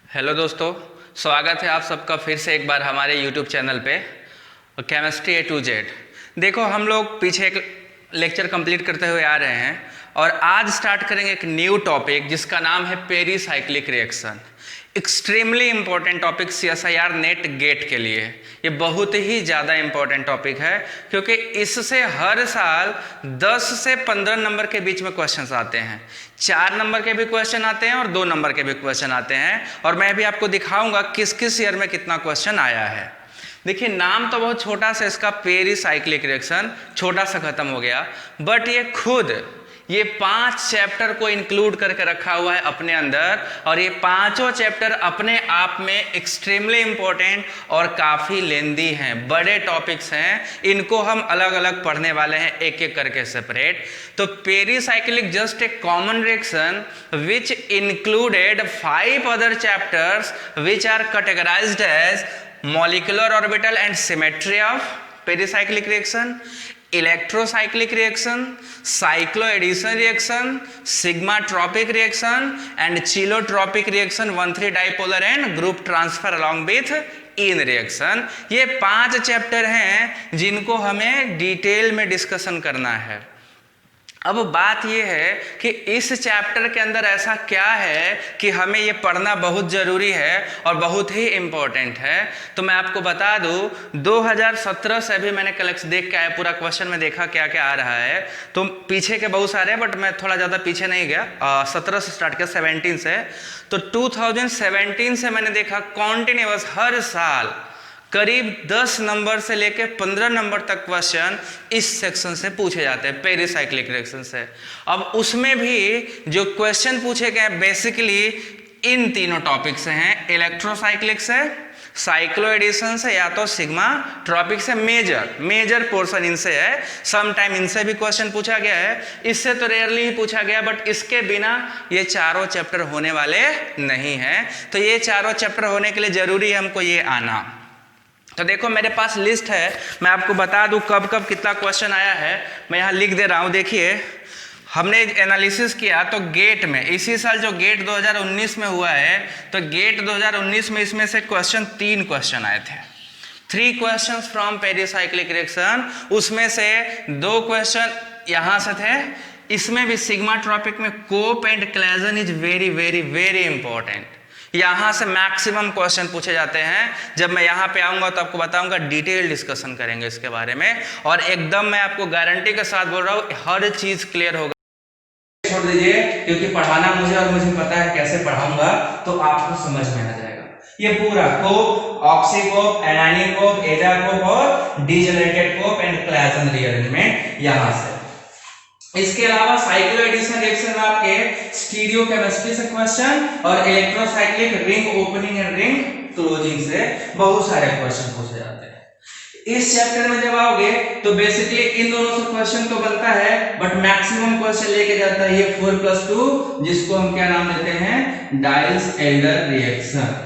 Hello दोस्तों, स्वागत है आप सबका फिर से एक बार हमारे यूट्यूब चैनल पे केमिस्ट्री ए टू जेड। देखो, हम लोग पीछे एक लेक्चर कंप्लीट करते हुए आ रहे हैं और आज स्टार्ट करेंगे एक न्यू टॉपिक जिसका नाम है pericyclic reaction. Extremely important topic CSIR NET GATE के लिए। ये बहुत ही ज़्यादा इंपॉर्टेंट टॉपिक है क्योंकि इससे हर साल 10 से 15 नंबर के बीच में क्वेश्चंस आते हैं। 4 नंबर के भी क्वेश्चन आते हैं और 2 नंबर के भी क्वेश्चन आते हैं, और मैं भी आपको दिखाऊंगा किस किस ईयर में कितना क्वेश्चन आया है। देखिए, नाम तो बहुत छोटा सा इसका, पेरीसाइक्लिक रिएक्शन, छोटा सा खत्म हो गया, बट ये 5 चैप्टर को इंक्लूड करके रखा हुआ है अपने अंदर, और ये पांचों चैप्टर अपने आप में एक्सट्रीमली इंपॉर्टेंट और काफ़ी लेंदी हैं, बड़े टॉपिक्स हैं। इनको हम अलग अलग पढ़ने वाले हैं एक एक करके सेपरेट। तो pericyclic just a common reaction which included 5 other chapters which are categorised as molecular orbital and symmetry of pericyclic reaction, electrocyclic reaction, cycloaddition reaction, sigmatropic reaction and cheletropic reaction, 1,3 dipolar and group transfer along with in reaction. ये 5 chapter हैं जिनको हमें detail में discussion करना है। अब बात यह है कि इस चैप्टर के अंदर ऐसा क्या है कि हमें ये पढ़ना बहुत ज़रूरी है और बहुत ही इम्पोर्टेंट है। तो मैं आपको बता दूं, 2017 से अभी मैंने कलेक्शन देख के आया, पूरा क्वेश्चन में देखा क्या क्या आ रहा है। तो पीछे के बहुत सारे हैं, बट मैं थोड़ा ज़्यादा पीछे नहीं गया। 17 से स्टार्ट किया, 17 से। तो 2017 से मैंने देखा कॉन्टिन्यूअस हर साल करीब 10 नंबर से लेकर 15 नंबर तक क्वेश्चन इस सेक्शन से पूछे जाते हैं, पेरीसाइक्लिक रिएक्शन से। अब उसमें भी जो क्वेश्चन पूछे गए बेसिकली इन तीनों टॉपिक से हैं, इलेक्ट्रोसाइक्लिक से, साइक्लोएडिशन से, या तो सिग्मा ट्रॉपिक से। मेजर पोर्शन इनसे है। सम टाइम इनसे भी क्वेश्चन पूछा गया है, इससे तो रेयरली ही पूछा गया, बट इसके बिना ये चारों चैप्टर होने वाले नहीं हैं। तो ये चारों चैप्टर होने के लिए जरूरी है हमको ये आना। तो देखो, मेरे पास लिस्ट है, मैं आपको बता दूं कब कब कितना क्वेश्चन आया है। मैं यहाँ लिख दे रहा हूँ। देखिए, हमने एनालिसिस किया तो गेट में, इसी साल जो गेट 2019 में हुआ है, तो गेट 2019 में इसमें से 3 क्वेश्चन आए थे। 3 क्वेश्चंस फ्रॉम पेरीसाइक्लिक रिएक्शन। उसमें से 2 क्वेश्चन यहाँ से थे। इसमें भी सिग्मा ट्रॉपिक में Cope and Claisen is very very very important. यहाँ से मैक्सिमम क्वेश्चन पूछे जाते हैं। जब मैं यहाँ पे आऊँगा तो आपको बताऊँगा, डिटेल डिस्कशन करेंगे इसके बारे में, और एकदम मैं आपको गारंटी के साथ बोल रहा हूँ हर चीज़ क्लियर होगा। छोड़ दीजिए, क्योंकि पढ़ाना मुझे और मुझे पता है कैसे पढ़ाऊंगा, तो आपको समझ में आ जाएगा। ये पूरा कोप, ऑक्सीकोप, एनायनिक कोप, एजा कोप और degenerated Cope and Claisen rearrangement यहाँ से। इसके अलावा साइक्लोएडिशन रिएक्शन में आपके स्टीरियो केमिस्ट्री से क्वेश्चन और electrocyclic ring opening and ring closing से बहुत सारे क्वेश्चन पूछे जाते हैं। इस चैप्टर में जब आओगे तो बेसिकली इन दोनों से क्वेश्चन तो बनता है, बट मैक्सिमम क्वेश्चन लेके जाता है ये 4+2, जिसको हम क्या नाम देते हैं, डाइल्स-एल्डर रिएक्शन।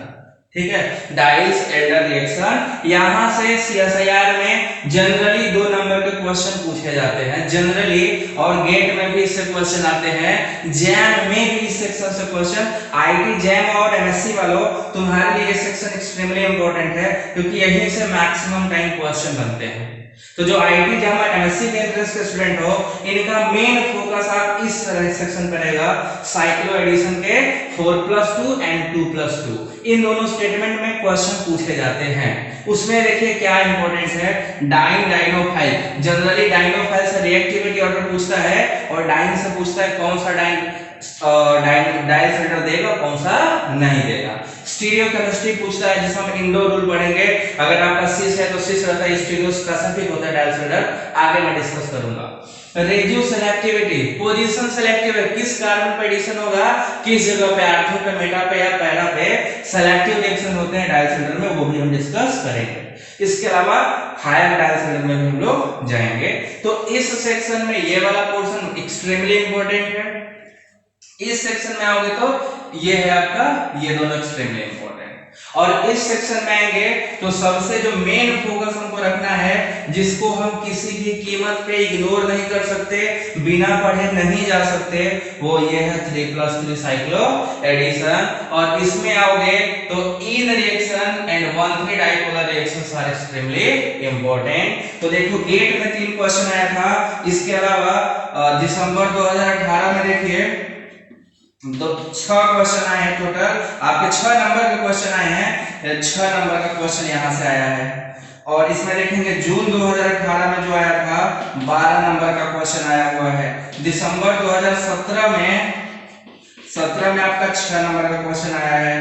ठीक है, डाइल्स-एल्डर रिएक्शन। यहां से CSIR में जनरली 2 नंबर के क्वेश्चन पूछे जाते हैं जनरली, और गेट में भी इससे क्वेश्चन आते हैं, जैम में भी इस सेक्शन से क्वेश्चन। IT जैम और MSc वालों, तुम्हारे लिए ये सेक्शन एक्सट्रीमली इंपॉर्टेंट है क्योंकि यहीं से मैक्सिमम टाइम क्वेश्चन बनते हैं। तो जो IT जैम और MSc के इंटरेस्ट के स्टूडेंट हो, इनका मेन फोकस आप इस सेक्शन पर रहेगा, साइक्लोएडिशन के 4+2 एंड 2+2। इन दोनों स्टेटमेंट में क्वेश्चन पूछे जाते हैं। उसमें देखिए क्या इंपॉर्टेंस है, डाइन डाइनोफाइल। जनरली डाइनोफाइल से रिएक्टिविटी ऑर्डर पूछता है, और डाइन से पूछता है कौन सा डाइल्स-एल्डर देगा, कौन सा नहीं देगा। स्टीरियो केमिस्ट्री पूछता है, जिसमें हम इंडो रूल पढ़ेंगे। अगर आपका सिस है तो सिस रहता है, स्टीरियो स्पेसिफिक होता है डाइल्स-एल्डर, आगे मैं डिस्कस करूंगा। रेडियो सेलेक्टिविटी, पोजीशन सेलेक्टिविटी, किस कार्बन पे एडिशन होगा, किस जगह पे, आर्थो पे, मेटा पे या पैरा पे सेलेक्टिव रिएक्शन होते हैं डाइल्स-एल्डर में, वो भी हम डिस्कस करेंगे। इसके अलावा हायर डाइल्स-एल्डर में भी हम लोग जाएंगे। तो इस सेक्शन में ये वाला पोर्शन एक्सट्रीमली इंपॉर्टेंट है। इस सेक्शन में आओगे तो ये है आपका, ये दोनों एक्सट्रीमली इंपॉर्टेंट। और इस सेक्शन में आएंगे तो सबसे जो मेन फोकस हमको रखना है, जिसको हम किसी भी कीमत पे इग्नोर नहीं कर सकते, बिना पढ़े नहीं जा सकते, वो ये है 3+3 साइक्लो एडिशन। और इसमें आओगे तो इन reaction and 1,3 dipolar reactions are extremely important. तो देखो गेट में 3 क्वेश्चन आया था, इसके अलावा दिसंबर 2018 में देखिए 6 क्वेश्चन आए हैं टोटल, आपके 6 नंबर के क्वेश्चन आए हैं, 6 नंबर का क्वेश्चन यहाँ से आया है। और इसमें देखेंगे जून 2018 में जो आया था 12 नंबर का क्वेश्चन आया हुआ है। दिसंबर 2017 में आपका 6 नंबर का क्वेश्चन आया है।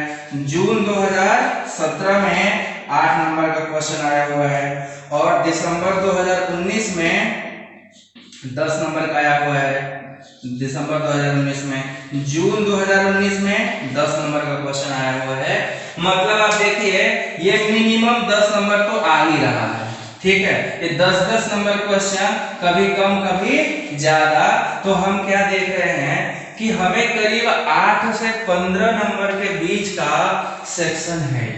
जून 2017 में 8 नंबर का क्वेश्चन आया हुआ है। और दिसंबर 2019 में 10 नंबर का आया हुआ है। दिसंबर 2019 में, जून 2019 में 10 नंबर का क्वेश्चन आया हुआ है। मतलब आप देखिए ये मिनिमम 10 नंबर तो आ ही रहा है, ठीक है। ये 10-10 नंबर क्वेश्चन, कभी कम कभी ज्यादा। तो हम क्या देख रहे हैं कि हमें करीब 8 से 15 नंबर के बीच का सेक्शन है।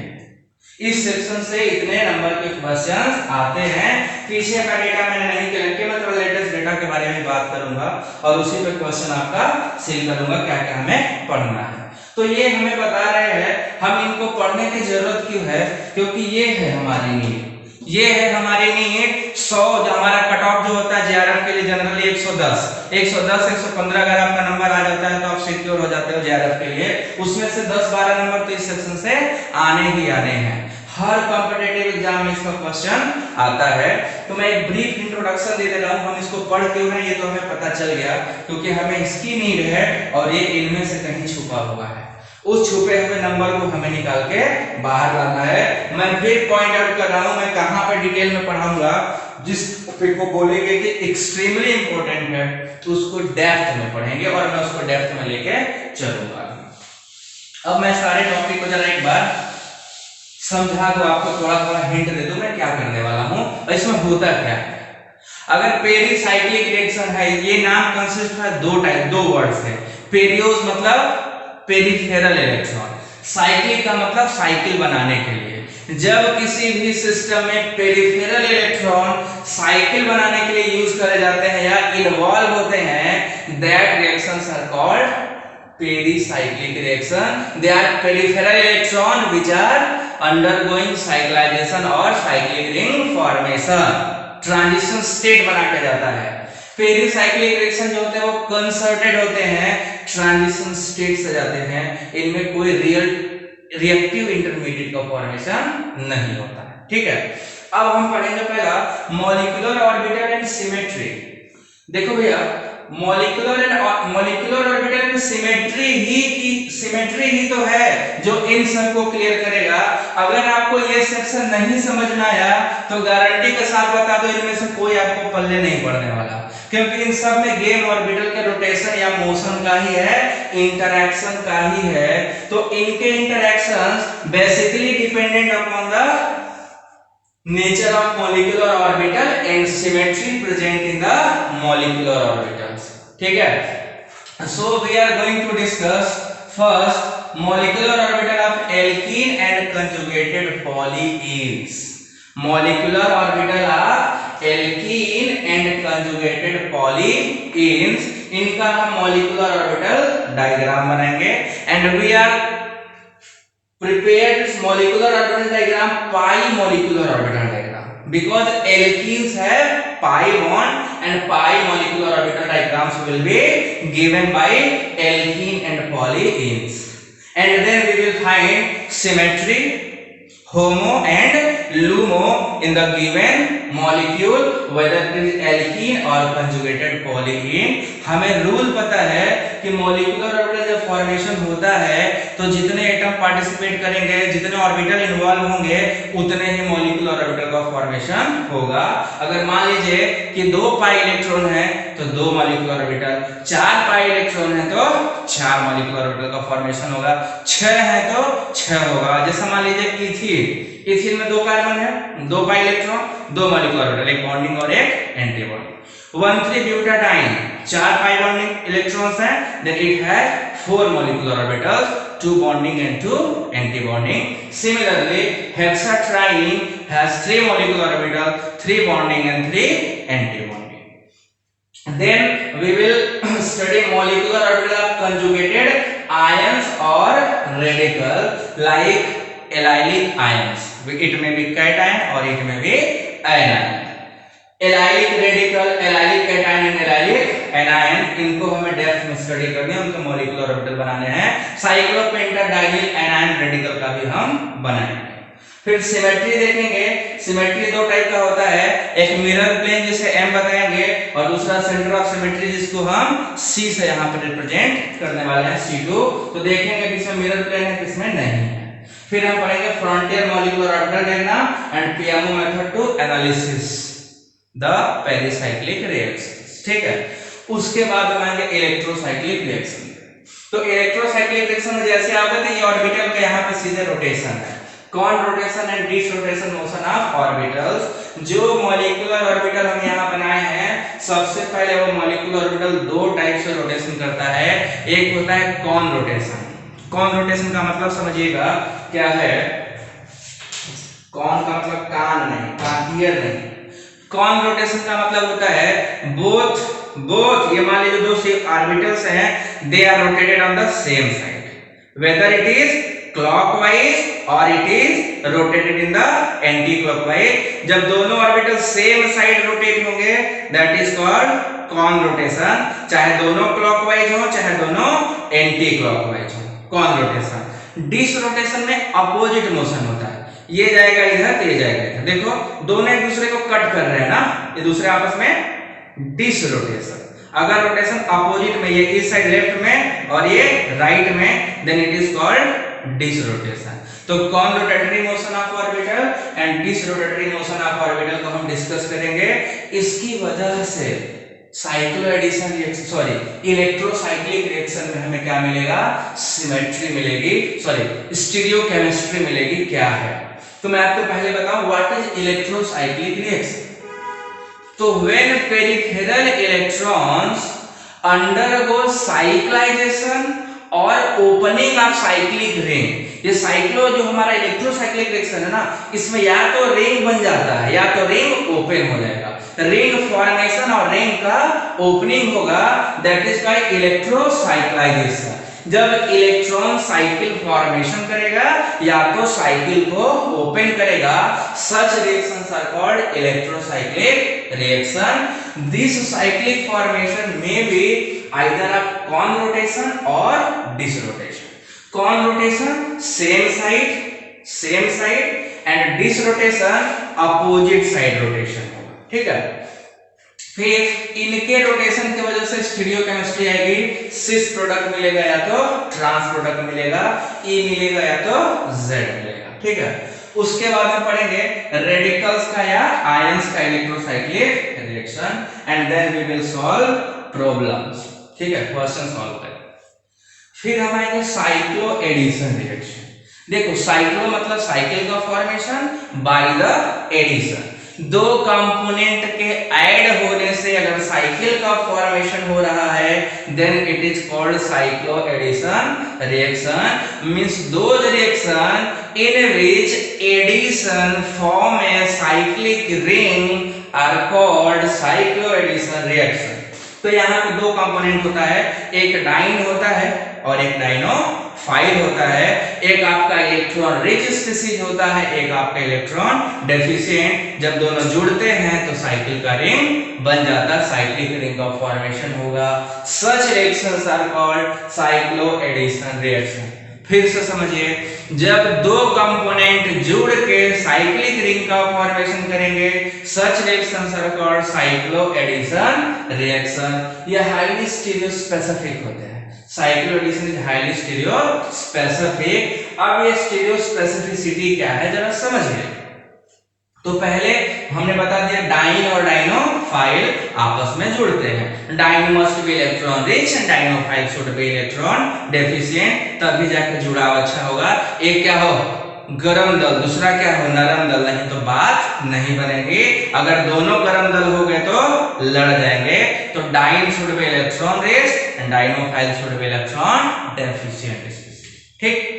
इस सेक्शन से इतने नंबर के क्वेश्चंस आते हैं। पीछे का डेटा मैंने नहीं कलेक्ट किया, मैं थोड़ा लेटेस्ट डेटा के बारे में बात करूंगा और उसी पे क्वेश्चन आपका सील करूंगा क्या क्या हमें पढ़ना है। तो ये हमें बता रहे हैं हम इनको पढ़ने की जरूरत क्यों है, क्योंकि ये है हमारी नीड, ये है हमारी नीड। 100 जो हमारा कट ऑफ जो होता है जेआरएफ के लिए जनरली 110, 115 अगर आपका नंबर आ जाता है तो आप सिक्योर हो जाते हो जेआरएफ के लिए। उसमें से 10-12 नंबर तो इस सेक्शन से आने ही आने हैं। हर कॉम्पिटिटिव एग्जाम में इसका क्वेश्चन आता है। तो मैं एक ब्रीफ इंट्रोडक्शन दे दे रहा हूं, हम इसको पढ़ क्यों रहे हैं ये तो हमें पता चल गया, क्योंकि हमें इसकी नीड है और ये इनमें से कहीं छुपा हुआ है। उस छुपे हुए नंबर को हमें निकाल के बाहर लाना है। मैं फिर पॉइंट आउट कर रहा हूं, मैं कहां पे डिटेल में पढ़ाऊंगा, जिस टॉपिक को बोलेंगे कि एक्सट्रीमली इंपॉर्टेंट है तो उसको डेप्थ में पढ़ेंगे और मैं उसको डेप्थ में लेके चलूंगा। अब मैं सारे टॉपिक को जरा एक बार समझा दो, आपको थोड़ा थोड़ा हिंट दे दूं मैं क्या करने वाला हूं और इसमें होता क्या है। अगर पेरीसाइक्लिक रिएक्शन है, ये नाम कंसिस्ट है दो वर्ड से। पेरियोस मतलब पेरिफेरल इलेक्ट्रॉन, साइक्लिक का मतलब साइकिल बनाने के लिए। जब किसी भी सिस्टम में पेरिफेरल इलेक्ट्रॉन साइकिल बनाने के लिए यूज करे जाते हैं या इन्वॉल्व होते हैं, that reactions are called pericyclic reaction. They are peripheral electron which are undergoing cyclization और cyclic ring formation, transition state बना के जाता है। पेरीसाइक्लिक रिएक्शन जो होते हैं वो कंसर्टेड होते हैं, ट्रांजिशन स्टेट से जाते हैं। इनमें कोई रियल रिएक्टिव इंटरमीडिएट का फॉर्मेशन नहीं होता है, ठीक है। अब हम पढ़ेंगे पहला मॉलिक्यूलर ऑर्बिटल एंड सिमेट्री। देखो भैया मॉलिक्यूलर ऑर्बिटल की सिमेट्री ही तो है जो इन सब को क्लियर करेगा। अगर आपको ये सेक्शन नहीं समझ में आया तो गारंटी के साथ बता दो इनमें से कोई आपको पल्ले नहीं पड़ने वाला, क्योंकि इन सब में गेम ऑर्बिटल के रोटेशन या मोशन का ही है, इंटरैक्शन का ही है। तो इनके interactions basically dependent upon the nature of molecular orbital and symmetry present in the molecular orbitals, ठीक है। So we are going to discuss first molecular orbital of alkene and conjugated polyenes. Molecular orbital of alkene and conjugated polyenes, इनका हम molecular orbital diagram बनाएंगे and we are prepared this molecular orbital diagram, pi molecular orbital diagram, because alkenes have pi bond and pi molecular orbital diagrams will be given by alkene and polyenes, and then we will find symmetry, homo and LUMO in the given molecule, whether it is alkene or conjugated polyene। हमें rule पता है कि molecular orbital जब formation होता है तो जितने atom participate करेंगे, जितने ऑर्बिटल इन्वॉल्व होंगे, उतने ही मॉलिक्यूलर ऑर्बिटल का फॉर्मेशन होगा। अगर मान लीजिए कि 2 पाई इलेक्ट्रॉन है तो 2 मॉलिक्यूलर ऑर्बिटल, 4 पाई इलेक्ट्रॉन है तो 4 मॉलिक्यूलर ऑर्बिटल का फॉर्मेशन होगा, 6 है तो 6 होगा। जैसे मान लीजिए इथीन में 2 कार्बन है, 2 पाई इलेक्ट्रॉन, 2 मॉलिक्यूलर ऑर्बिटल, एक बॉन्डिंग और एक anti bonding. One three butadiene 4 pi bonding electrons हैं, then it has 4 molecular orbitals. 2 bonding and 2 anti-bonding. Similarly, hexatriene has 3 molecular orbital, 3 bonding and 3 anti-bonding. Then we will study molecular orbital of conjugated ions or radical like allylic ions. It may be cation or it may be anion. Allylic radical, allylic cation and allylic anion, इनको हमें depth में study करने हैं, उनके molecular orbital बनाने हैं. साइक्लोपेंटाडाइनिल anion radical का भी हम बनाएंगे. फिर सिमेट्री देखेंगे. सिमेट्री दो टाइप का होता है, एक मिरर प्लेन जिसे M बताएंगे और दूसरा सेंटर ऑफ सिमेट्री जिसको हम C से यहाँ पर रिप्रेजेंट करने वाले हैं, C2. तो देखेंगे किसमें मिरर प्लेन है किसमें नहीं है. फिर हम पढ़ेंगे फ्रंटियर मॉलिक्यूलर ऑर्बिटल देखना and PMO method to analysis the pericyclic reactions. ठीक है. उसके बाद हम आएंगे इलेक्ट्रोसाइक्लिक रिएक्शन. तो इलेक्ट्रोसाइक्लिक रिएक्शन में जैसे आप कहते हैं ये ऑर्बिटल का यहाँ पे सीधे रोटेशन है, con rotation and dis rotation motion of orbitals. जो मॉलिक्यूलर ऑर्बिटल हम यहाँ बनाए हैं, सबसे पहले वो मॉलिक्यूलर ऑर्बिटल दो टाइप से रोटेशन करता है. एक होता है कॉन रोटेशन. कॉन रोटेशन का मतलब समझिएगा क्या है. कॉन का मतलब कान नहीं, कांटियर नहीं. कॉन रोटेशन का मतलब होता है बोथ ये मान लीजिए दो ऑर्बिटल्स हैं, they are rotated on the same side, whether it is clockwise और it is rotated in the anti clockwise. जब दोनों ऑर्बिटल सेम साइड रोटेट होंगे that is called con rotation. चाहे दोनों क्लॉकवाइज हो चाहे दोनों एंटी क्लॉकवाइज हो, कॉन रोटेशन. डिस रोटेशन में अपोजिट मोशन होता है, ये जाएगा इधर तो ये जाएगा इधर. देखो दोनों एक दूसरे को कट कर रहे हैं ना, ये दूसरे आपस में डिस रोटेशन. अगर रोटेशन अपोजिट में, ये इस साइड लेफ्ट में और ये राइट में, then it is called dis rotation. तो con rotatory motion of orbital and dis rotatory motion of orbital को हम डिस्कस करेंगे. इसकी वजह से cyclo addition reaction, sorry electrocyclic reaction में हमें क्या मिलेगा, सिमेट्री मिलेगी, सॉरी स्टीरियोकेमिस्ट्री मिलेगी. क्या है तो मैं आपको पहले बताऊं व्हाट इज इलेक्ट्रोसाइक्लिक रिएक्शन. तो when peripheral electrons undergo cyclisation और ओपनिंग ऑफ साइक्लिक रिंग. ये साइक्लो जो हमारा इलेक्ट्रोसाइक्लिक रिएक्शन है ना, इसमें या तो रिंग बन जाता है या तो रिंग ओपन हो जाएगा. रिंग फॉर्मेशन और रिंग का ओपनिंग होगा, दैट इज कॉल्ड इलेक्ट्रोसाइक्लाइजेशन. जब इलेक्ट्रॉन साइकिल फॉर्मेशन करेगा या तो साइकिल को ओपन करेगा, such reactions are called electrocyclic reaction. This cyclic formation may be either of con rotation और dis rotation. Con rotation same side and dis rotation opposite side rotation होगा. ठीक है. फिर इनके रोटेशन की वजह से स्टीरियोकेमिस्ट्री आएगी. सिस प्रोडक्ट मिलेगा या तो ट्रांस प्रोडक्ट मिलेगा, ई मिलेगा या तो जेड मिलेगा. ठीक है. उसके बाद में पढ़ेंगे रेडिकल्स का या आयंस का electrocyclic reaction and then we will solve problems. ठीक है, क्वेश्चन सॉल्व करें. फिर हम आएंगे साइक्लो एडिशन रिएक्शन. देखो साइक्लो मतलब साइकिल का फॉर्मेशन बाय द एडिशन. दो कंपोनेंट के ऐड होने से अगर साइकिल का फॉर्मेशन हो रहा है, then it is called cyclo addition reaction. Means those reactions in which addition form a cyclic ring are called cyclo addition reaction. तो यहाँ पे दो कंपोनेंट होता है, एक डाइन होता है और एक डाइनोफाइल होता है. एक आपका इलेक्ट्रॉन रिच स्पीशीज होता है, एक आपका इलेक्ट्रॉन डेफिशिएंट. जब दोनों जुड़ते हैं तो साइकिल का रिंग बन जाता है, साइक्लिक रिंग का फॉर्मेशन होगा. Such reactions are called cyclo addition reaction. फिर से समझिए, जब दो कंपोनेंट जुड़ के साइक्लिक रिंग का फॉर्मेशन करेंगे, such reactions are called cyclo addition reaction. ये हाईली स्टीरियो स्पेसिफिक होते हैं. Cyclo addition is highly stereo specific. अब ये स्टीरियो स्पेसिफिसिटी क्या है जरा समझिए. तो पहले हमने बता दिया डाइन और डाइनोफाइल आपस में जुड़ते हैं. Diene must be electron rich and dienophile should be electron deficient, तभी जाकर जुड़ाव अच्छा होगा. एक क्या हो गरम दल, दूसरा क्या हो नरम दल, नहीं तो बात नहीं बनेगी. अगर दोनों गरम दल हो गए तो लड़ जाएंगे. तो diene should be electron rich and dienophile should be electron deficient. ठीक।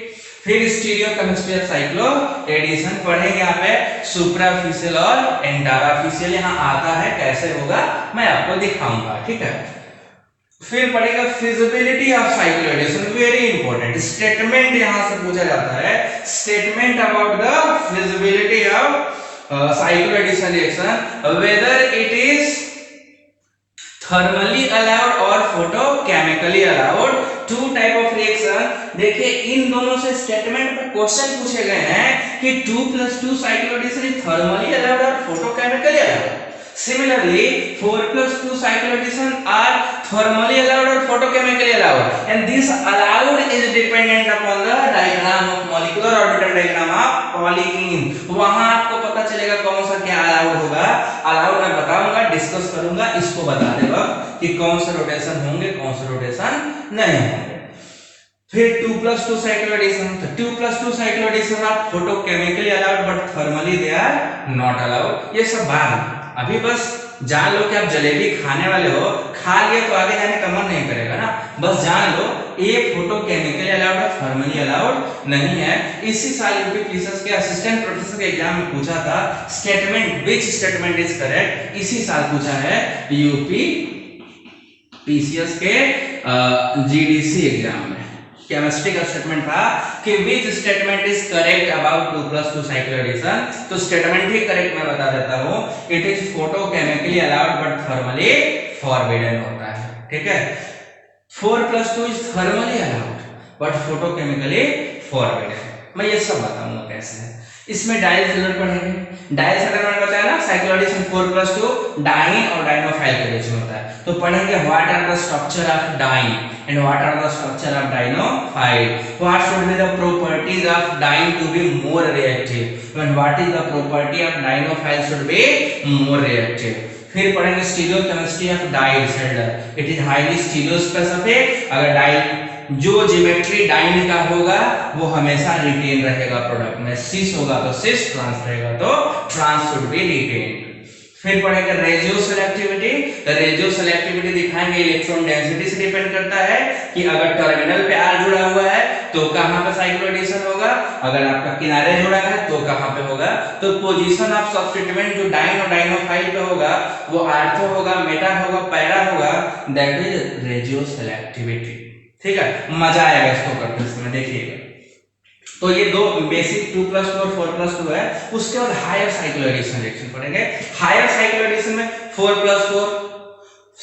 फिर stereo chemistry of cyclo addition पढ़ेंगे यहाँ पे, सुप्राफिशियल और इंटरफिशियल यहाँ आता है, कैसे होगा मैं आपको दिखाऊंगा, ठीक है। फिर पढ़ेगा feasibility of cyclo addition, very important statement यहां से पूछा जाता है, statement about the feasibility of cyclo addition reaction, whether it is thermally allowed और photochemically allowed, two type of reaction. देखिए इन दोनों से स्टेटमेंट पे क्वेश्चन पूछे गए हैं कि 2+2 cyclo addition is thermally allowed और photochemically allowed. Similarly, 4+2 cycle addition are thermally allowed or photochemically allowed, and this allowed is dependent upon the diagram of molecular orbital diagram of polyene। वहां आपको पता चलेगा कौन सा क्या अलाउड होगा, allowed मैं बताऊंगा, डिस्कस करूंगा, इसको बता देगा कि कौन सा रोटेशन होंगे कौन सा रोटेशन नहीं होंगे। फिर 2+2 साइक्लो एडिशन, तो 2+2 cycloaddition are photochemically allowed but thermally they are not allowed. ये सब बात अभी बस जान लो कि आप जलेबी खाने वाले हो, खा लिए तो आगे जाने का मन नहीं करेगा ना, बस जान लो ये फोटोकेमिकली अलाउड और थर्मली अलाउड नहीं है। इसी साल यूपी पीसीएस के असिस्टेंट प्रोफेसर के एग्जाम में पूछा था statement, which statement is correct, इसी साल पूछा है यूपी पीसीएस के जीडीसी एग्जाम में। केमिस्ट्री का स्टेटमेंट था कि which statement is correct about 2+2 cycloaddition, तो स्टेटमेंट ही करेक्ट मैं बता देता हूं, it is photochemically allowed but thermally forbidden होता है, ठीक है। 4+2 is thermally allowed but photochemically forbidden, मैं ये सब बताऊंगा कैसे है। इसमें डायल सेलर पढ़ेंगे, डायल सेलर मैंने बताया ना साइक्लो एडिशन 4+2 डाइन और डाइनोफाइल के बीच में होता है, तो पढ़ेंगे what are the structure of diene and what are the structure of dinophile, what should be the properties of dyne to be more reactive and what is the property of dinophile should be more reactive। फिर पढ़ेंगे stereochemistry of Diels सेलर, it is highly stereospecific, अगर Diels जो geometry dine का होगा वो हमेशा retain रहेगा प्रोडक्ट में, सिस होगा तो सिस, ट्रांस रहेगा तो ट्रांस शुड बी रिटेन। फिर पढ़ेंगे रेडियो सेलेक्टिविटी, रेडियो सेलेक्टिविटी दिखाएंगे इलेक्ट्रॉन डेंसिटी से डिपेंड करता है कि अगर टर्मिनल पे R जुड़ा हुआ है तो कहां पे साइक्लो एडिशन होगा, अगर आपका किनारे जुड़ा है तो कहां पे होगा। तो पोजीशन ऑफ सब्स्टिट्यूएंट जो डाइन और डाइनोफाइल पे होगा वो आर्थो होगा, मेटा होगा, पैरा होगा, दैट इज रेडियो सेलेक्टिविटी, ठीक है। मजा आएगा इसको करते समय, देखिएगा। तो ये दो बेसिक 2+2 और 4+2 है। उसके बाद हायर साइक्लो एडिशन रिएक्शन पढ़ेंगे। हायर साइक्लो एडिशन में 4+4,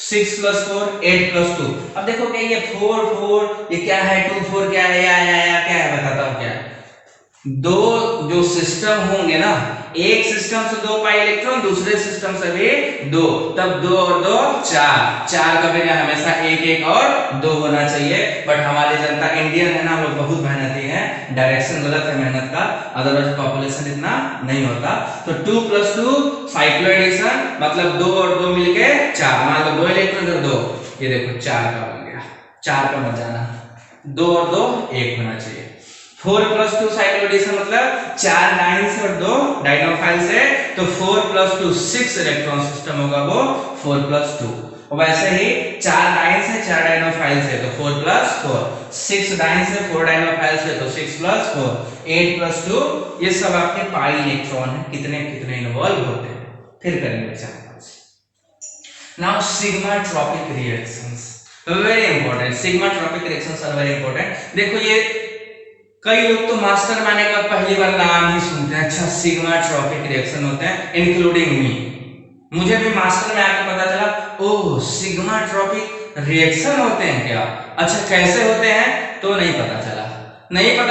6+4, 8+2। अब देखो क्या ये 4 ये क्या है, 2 4 क्या है, या क्या है, बताता हूँ क्या है। दो जो सिस्टम होंगे ना, एक सिस्टम से 2 पाई इलेक्ट्रॉन, दूसरे सिस्टम से भी 2, तब 2 और 2 4 का बेटा हमेशा 1 1 और 2 होना चाहिए। बट हमारी जनता इंडियन है ना, लोग बहुत मेहनती है, डायरेक्शन गलत है मेहनत का, अदरवाइज पॉपुलेशन इतना नहीं होता। तो 2+2 साइक्लो एडिशन मतलब 2 और 2 मिलके 4, मान लो 2 इलेक्ट्रॉन तो 2, ये देखो 4 का बन गया, 4 का मत जाना, 2 और 2 1 होना चाहिए। 4+2 साइक्लो एडिशन मतलब 4 डाइन से और 2 डाइनोफाइल से, तो 4+2 6 इलेक्ट्रॉन सिस्टम होगा वो 4+2। वैसे ही 4 डाइन से 4 डाइनोफाइल से तो 4+4, 6 डाइन से 4 डाइनोफाइल से तो 6+4, 8+2, ये सब आपके पाई इलेक्ट्रॉन है, कितने कितने इन्वॉल्व होते हैं, फिर करेंगे examples. Now sigmatropic reactions, very important, sigmatropic reactions are very important. देखो ये कई लोग तो मास्टर माने का पहली बार नाम ही सुनते हैं, अच्छा सिग्मा ट्रॉपिक रिएक्शन होते हैं, इंक्लूडिंग मी, मुझे भी मास्टर में आके पता चला ओह सिग्मा ट्रॉपिक रिएक्शन होते हैं क्या, अच्छा कैसे होते हैं तो नहीं पता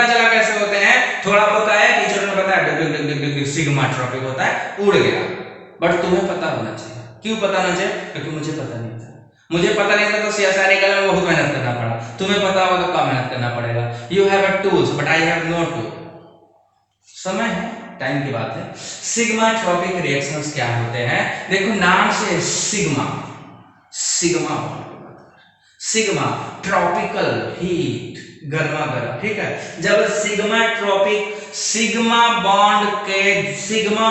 चला कैसे होते हैं, थोड़ा बहुत आया टीचर ने बताया सिग्मा ट्रॉपिक होता है, उड़ गया। बट तुम्हें पता होना चाहिए, क्यों पता होना चाहिए, क्योंकि मुझे पता नहीं था, तो CSR निकालने में बहुत मेहनत करना पड़ा, तुम्हें पता होगा तो कम मेहनत करना पड़ेगा। You have a tools but I have no tool, समय है, टाइम की बात है। सिग्मा ट्रॉपिक रिएक्शंस क्या होते हैं, देखो नाम से सिग्मा सिग्मा ट्रॉपिकल हीट, गर्मा गर्म, ठीक है। जब सिग्मा ट्रॉपिक सिग्मा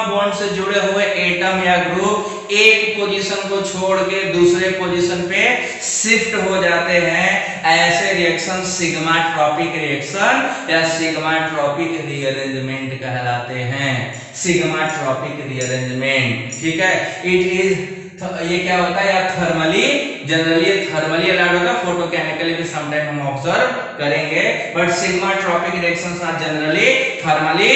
बॉन्ड से जुड़े हुए एटम या ग्रुप एक पोजीशन को छोड़ के दूसरे पोजीशन पे शिफ्ट हो जाते हैं, ऐसे रिएक्शन सिग्माट्रोपिक रिएक्शन या सिग्माट्रोपिक रीअरेंजमेंट कहलाते हैं। सिग्माट्रोपिक रीअरेंजमेंट, ठीक है। इट इज, ये क्या होता है, या थर्मली, जनरली थर्मली अलाउड होगा, फोटोकेमिकली भी समटाइम हम ऑब्जर्व करेंगे, but sigmatropic reactions are generally thermally.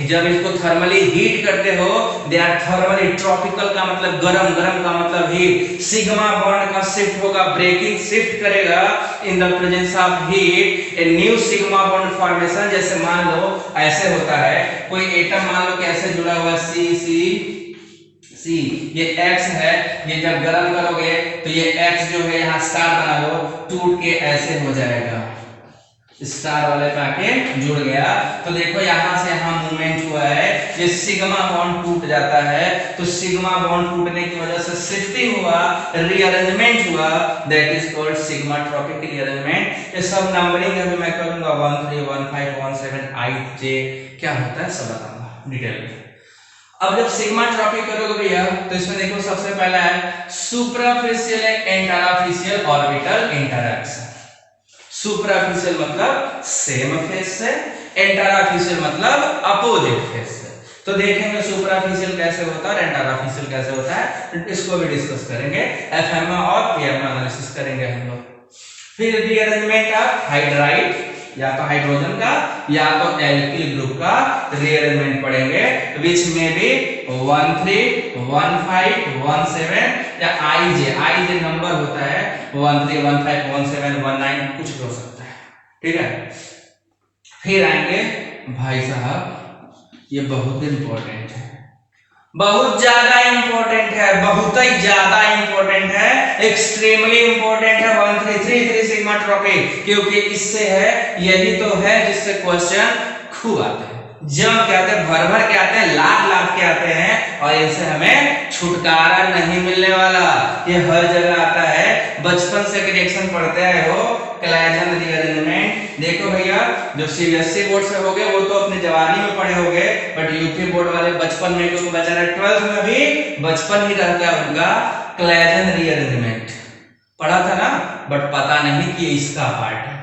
जब इसको थर्मली हीट करते हो, दे आर थर्मली, ट्रॉपिकल का मतलब गरम, गरम का मतलब हीट। सिग्मा बॉन्ड का शिफ्ट होगा, ब्रेकिंग शिफ्ट करेगा in the presence of heat, a new sigma bond formation. जैसे मान लो ऐसे होता है, कोई एटम मान लो कि ऐसे जुड़ा हुआ सी सी सी, ये X है, ये जब गर्म करोगे तो ये X जो है यहाँ स्टार बना लो, टूट के ऐसे हो जाएगा, स्टार वाले पे आके जुड़ गया। तो देखो यहाँ से यहाँ मूवमेंट हुआ है, ये सिग्मा बॉन्ड टूट जाता है। तो सिग्मा बॉन्ड टूटने की वजह से शिफ्टिंग हुआ, रीअरेंजमेंट हुआ, that is called sigmatropic rearrangement. ये सब नंबरिंग अभी मैं करूंगा 1 3 1 5 1 7 8 J क्या होता है सब बताऊंगा डिटेल में। अब जब सिग्माट्रोपिक करोगे भैया तो इसमें देखो सबसे पहला है suprafacial and interfacial orbital interaction. Suprafacial मतलब सेम फेज से, इंटरफिशियल मतलब अपोजिट फेज से। तो देखेंगे सुपरफिशियल कैसे होता है और इंटरफिशियल कैसे होता है, इसको भी डिस्कस करेंगे, एफएमए और पीएमए एनालिसिस करेंगे हम लोग। फिर रीअरेंजमेंट ऑफ हाइड्राइड, या तो हाइड्रोजन का या तो एल्किल ग्रुप का रीअरेंजमेंट पढ़ेंगे, विच में भी 1 3 1 5 1 7 या आईजे नंबर होता है 1 3 1 5 1 7 1 9 कुछ भी हो सकता है, ठीक है। फिर आएंगे भाई साहब, ये बहुत इंपॉर्टेंट है, बहुत ज्यादा इंपॉर्टेंट है, बहुत ही ज्यादा इंपॉर्टेंट है, एक्सट्रीमली इंपॉर्टेंट है 1333 सिग्माट्रोपिक, क्योंकि इससे है, यही तो है जिससे क्वेश्चन खूब आते हैं, जम के आते हैं, भर भर के आते हैं, लाख लाख के आते हैं, और इनसे हमें छुटकारा नहीं मिलने वाला। ये हर जगह आता है, बचपन से रिएक्शन पढ़ते आए हो, क्लैजन रीअरेंजमेंट। देखो भैया जो सीबीएसई बोर्ड से हो गए वो तो अपने जवानी में पढ़े होंगे, बट यूपी बोर्ड वाले बचपन में, क्योंकि बेचारा 12th में भी बचपन ही रह गया उनका, क्लैजन रीअरेंजमेंट पढ़ा था ना, बट पता नहीं कि इसका पार्ट है।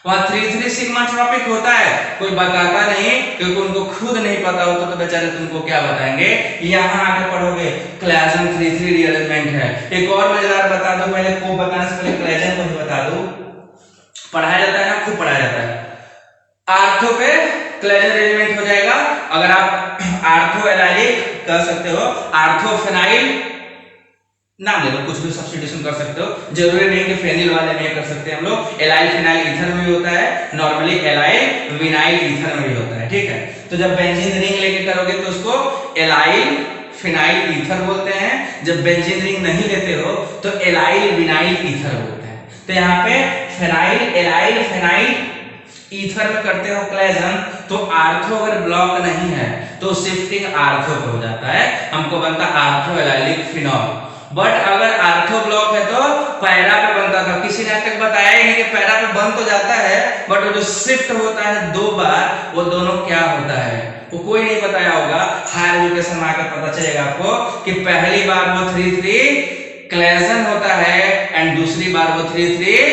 वहां 3 सिग्माट्रोपिक होता है, कोई बताता नहीं, क्योंकि उनको खुद नहीं पता होता तो बेचारे तुमको क्या बताएंगे। यहाँ आके पढ़ोगे क्लैजन 3 रीअरेंजमेंट है। एक और मजेदार बता दो, पहले को बताने से पहले क्लैजन को भी बता दो, पढ़ाया जाता है ना, खूब पढ़ाया जाता है। आर्थो पे क्लैजन रीअरेंजमेंट हो जाएगा, अगर आप आर्थो एलाइलिक कर सकते हो, आर्थो फेनाइल नाम ले लो, कुछ भी सब्स्टिट्यूशन कर सकते हो, जरूरी नहीं कि फेनिल वाले में कर सकते हैं हम लोग। एलाइल फिनाइल ईथर में भी होता है, नॉर्मली एलाइल विनाइल ईथर में भी होता है, ठीक है। तो जब बेंजीन रिंग लेके करोगे तो उसको एलाइल फिनाइल ईथर बोलते हैं, जब बेंजीन रिंग नहीं लेते हो तो एलाइल विनाइल ईथर बोलते हैं। तो यहाँ पे फेनाइल एलाइल फेनाइल ईथर में करते हो क्लैजन, तो आर्थो अगर ब्लॉक नहीं है तो शिफ्टिंग आर्थो पे हो जाता है, हमको बनता आर्थो एलाइलिक फिनॉल। बट अगर आर्थो ब्लॉक है तो पैरा पे बनता था, किसी ने आज तक बताया ही नहीं कि पैरा पे बन तो जाता है, बट जो शिफ्ट होता है 2 बार, वो दोनों क्या होता है वो कोई नहीं बताया होगा। हायर एजुकेशन में आकर पता चलेगा आपको कि पहली बार वो 3 क्लैजन होता है एंड दूसरी बार वो 3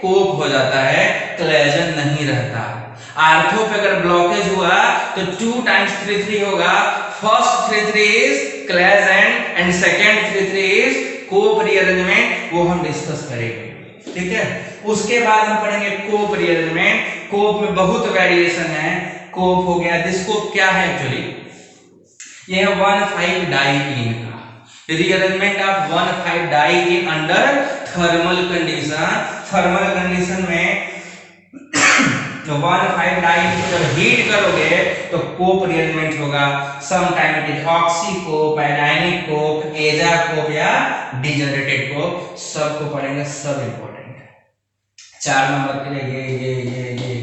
कोप हो जाता है, क्लैजन नहीं रहता। आर्थो पे अगर ब्लॉकेज हुआ तो 2 टाइम्स 3 होगा, first 3 is Claisen and second 3 is Cope rearrangement, वो हम डिस्कस करेंगे, ठीक है। उसके बाद हम पढ़ेंगे कोप रीअरेंजमेंट। कोप में बहुत वेरिएशन है। कोप हो गया, दिस कोप क्या है एक्चुअली, ये है 1,5 डाइईन का rearrangement of 1,5 diene under thermal condition. Thermal condition में 1,5 डाइईन को जब हीट करोगे तो कोप रीअरेंजमेंट होगा। Some time it is oxy Cope, anionic Cope, aza Cope या डिजनरेटेड कोप, सबको पढ़ेंगे, सब इंपॉर्टेंट है। 4 नंबर के लिए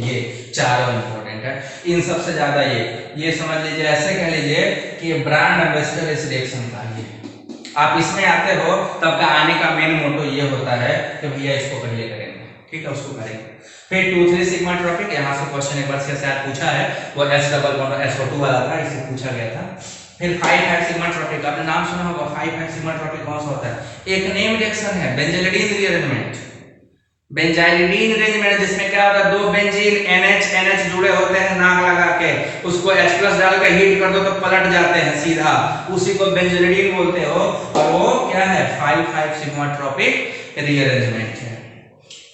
ये चारों इंपॉर्टेंट है। इन सबसे ज्यादा ये समझ लीजिए, ऐसे कह लीजिए कि ब्रांड एम्बेसडर इस रिएक्शन का ये, आप इसमें आते हो तब का आने का मेन मोटो ये होता है कि भैया इसको पहले करेंगे, ठीक है, उसको करेंगे। फिर 2 3 सिग्माट्रोपिक, यहाँ से क्वेश्चन एक बार से पूछा है, वो S डबल बॉन्ड SO2 वाला था, इसे पूछा गया था। फिर 5 सिग्मा ट्रॉपिक, आपने नाम सुना होगा 5 सिग्मा ट्रॉपिक कौन सा होता है? एक नेम रिएक्शन है बेंजाइलिडीन रीअरेंजमेंट। बेंजाइलिडीन अरेंजमेंट जिसमें क्या होता है, दो बेंजीन NH जुड़े होते हैं नाक लगा के, उसको H+ डाल के हीट कर दो तो पलट जाते हैं सीधा, उसी को बेंजाइलिडीन बोलते हो। और वो क्या है 5 सिग्मा ट्रॉपिक रीअरेंजमेंट है।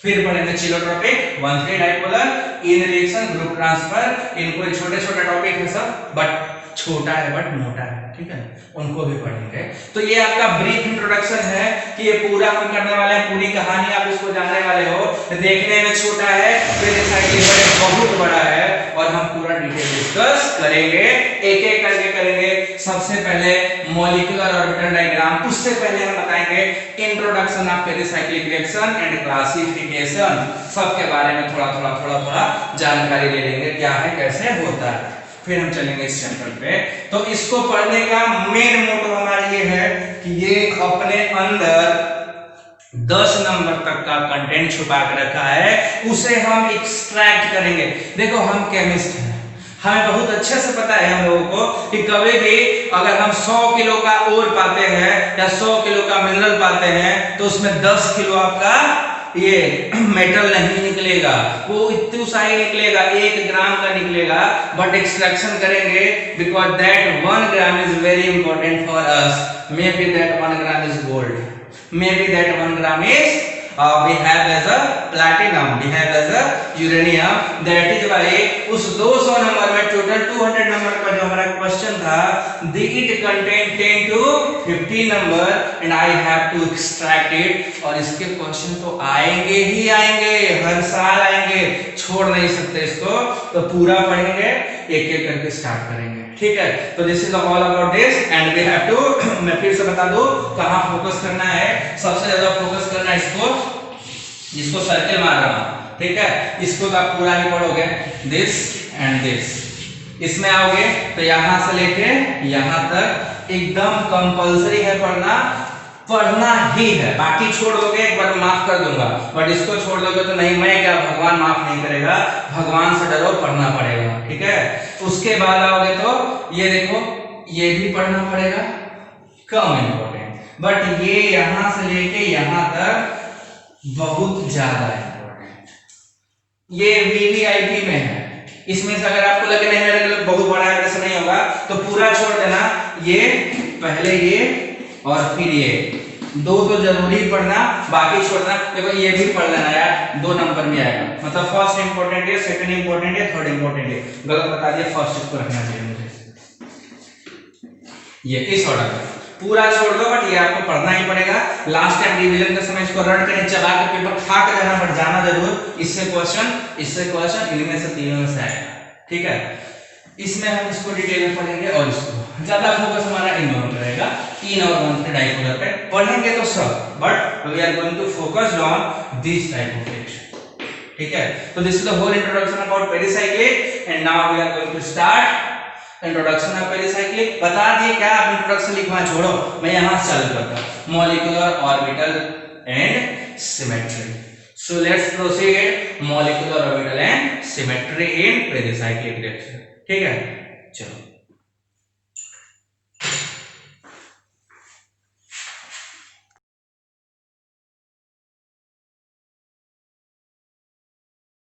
फिर पढ़ेंगे चिलोट्रॉपिक 1,3 डाइपोलर इन रिएक्शन ग्रुप ट्रांसफर। इनको छोटे छोटे टॉपिक है सब, बट छोटा है बट मोटा है, ठीक है, उनको भी पढ़ेंगे। तो ये आपका ब्रीफ इंट्रोडक्शन है कि ये पूरा हम करने वाले हैं, पूरी कहानी आप इसको जानने वाले हो। देखने में छोटा है, फिर बहुत बड़ा है और हम पूरा डिटेल डिस्कस करेंगे, एक एक करके करेंगे। सबसे पहले मॉलिक्यूलर ऑर्बिटल डायग्राम, उससे पहले हम बताएंगे introduction of pericyclic reaction and classification, सबके बारे में थोड़ा जानकारी ले लेंगे, क्या है कैसे होता है। फिर हम चलेंगे इस चैप्टर पे। तो इसको पढ़ने का मेन मोटो हमारा ये है कि ये अपने अंदर 10 नंबर तक का कंटेंट छुपा के रखा है, उसे हम एक्सट्रैक्ट करेंगे। देखो हम केमिस्ट हैं, हमें बहुत अच्छे से पता है हम लोगों को कि कभी भी अगर हम 100 किलो का ओर पाते हैं या 100 किलो का मिनरल पाते हैं तो उसमें 10 किलो आपका ये मेटल नहीं निकलेगा, वो इतनी सा ही निकलेगा, 1 ग्राम का निकलेगा। बट एक्सट्रैक्शन करेंगे because that 1 gram is very important for us. May be that 1 gram is gold, may be that 1 gram is we have as a platinum, we have as a uranium, that is why उस 200 number में total 200 number का जो हमारा question था, it contain 10 to 15 number and I have to extract it। और इसके question तो आएंगे ही आएंगे, हर साल आएंगे, छोड़ नहीं सकते इसको, तो पूरा पढ़ेंगे, एक एक करके स्टार्ट करेंगे, ठीक है। तो this is all about this and we have to, मैं फिर से बता दूं कहां फोकस करना है। सबसे ज्यादा फोकस करना है इसको, जिसको सर्कल मार रहा हूं, ठीक है, इसको तो आप पूरा ही पढ़ोगे, दिस एंड दिस। इसमें आओगे तो यहां से लेके यहां तक एकदम कंपलसरी है पढ़ना, पढ़ना ही है, बाकी छोड़ दोगे एक बार माफ कर दूंगा, बट इसको छोड़ दोगे तो नहीं, मैं क्या, भगवान माफ नहीं करेगा, भगवान से डरो, पढ़ना पड़ेगा, ठीक है। उसके बाद आओगे तो ये देखो, ये भी पढ़ना पड़ेगा, कम इंपॉर्टेंट, बट ये यहां से लेके यहां तक बहुत ज्यादा इंपॉर्टेंट। ये वीवीआईपी में है, इसमें से अगर आपको लगे नहीं मेरे लिए बहुत बड़ा है, ऐसा नहीं होगा तो पूरा छोड़ देना, ये पहले ये और फिर ये दो तो जरूरी पढ़ना, बाकी छोड़ना। देखो ये भी पढ़ लेना यार, 2 नंबर में आएगा, मतलब फर्स्ट इंपॉर्टेंट है, सेकंड इंपॉर्टेंट है, थर्ड इंपॉर्टेंट है, गलत बता दिया, फर्स्ट इसको रखना चाहिए मुझे, ये इस ऑर्डर में पूरा छोड़ दो, बट ये आपको पढ़ना ही पड़ेगा। लास्ट टाइम रिवीजन के समय इसको रट के चला के पेपर खा के जाना, बट जाना जरूर, इससे क्वेश्चन इनमें से तीनों में से आएगा, ठीक है। इसमें हम इसको डिटेल में पढ़ेंगे और इसको ज्यादा फोकस हमारा इन दोनों पे रहेगा, 3 और 1 डाइपोलर पे पढ़ेंगे तो सब, but we are going to focus on this type of it, ठीक है। तो this is the whole introduction about pericyclic and now we are going to start introduction of pericyclic. बता दिए क्या, आप इंट्रोडक्शन लिखना छोड़ो, मैं यहां से चालू करता हूं, molecular orbital and symmetry. So let's proceed, molecular orbital and symmetry in pericyclic reaction, ठीक है, चलो।